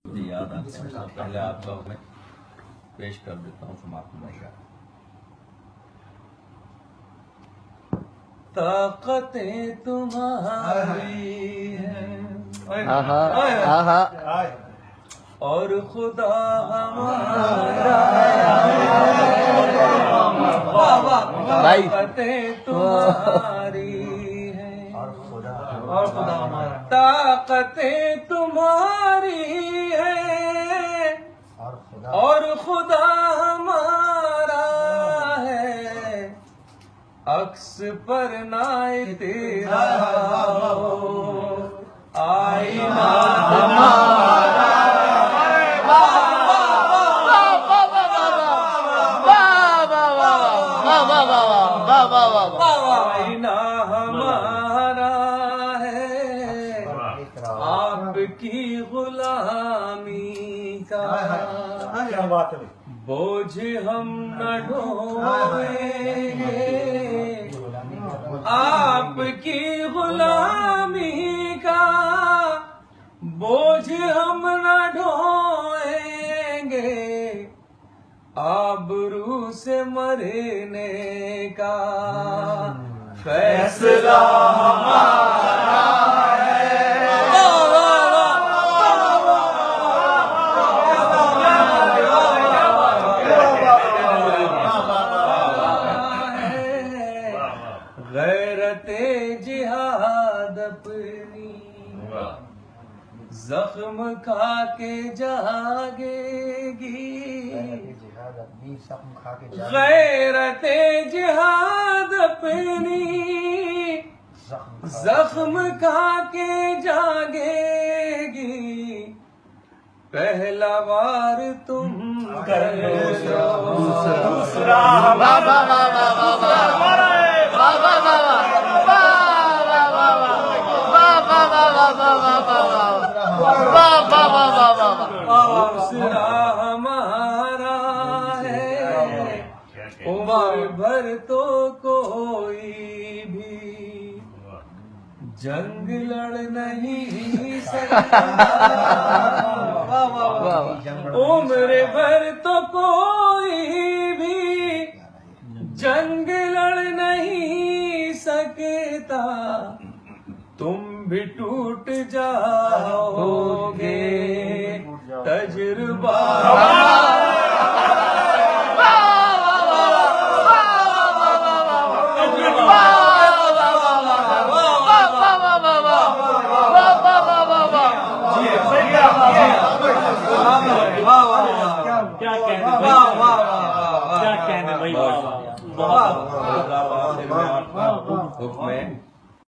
जी याद आते हैं तो पहले आपको मैं पेश कर देता हूँ समाप्त भाई। ताकतें तुम्हारी हैं और खुदा हमारा ताकतें तुम्हारी हैं और खुदा हमारा ताकतें तुम्हारी हैं और खुदा हमारा है। अक्स पर ना तेरा आईना हमारा आईना हमारा है। आपकी गुलामी का बोझ हम न ढोएंगे। आपकी गुलामी का बोझ हम न ढोएंगे। आबरू से मरने का फैसला हमारा गैरते जिहाद अपनी जख्म खा के जागेगी। गैरते जिहाद अपनी जख्म खा के जागेगी। पहला वार तुम कर दूसरा दूसरा हमारा है। उम्र भर तो कोई भी जंग लड़ नहीं सकता। उम्र भर तो कोई भी जंग लड़ नहीं सकता। तुम भी टूट जाओगे तजुर्बा क्या कहने भाई।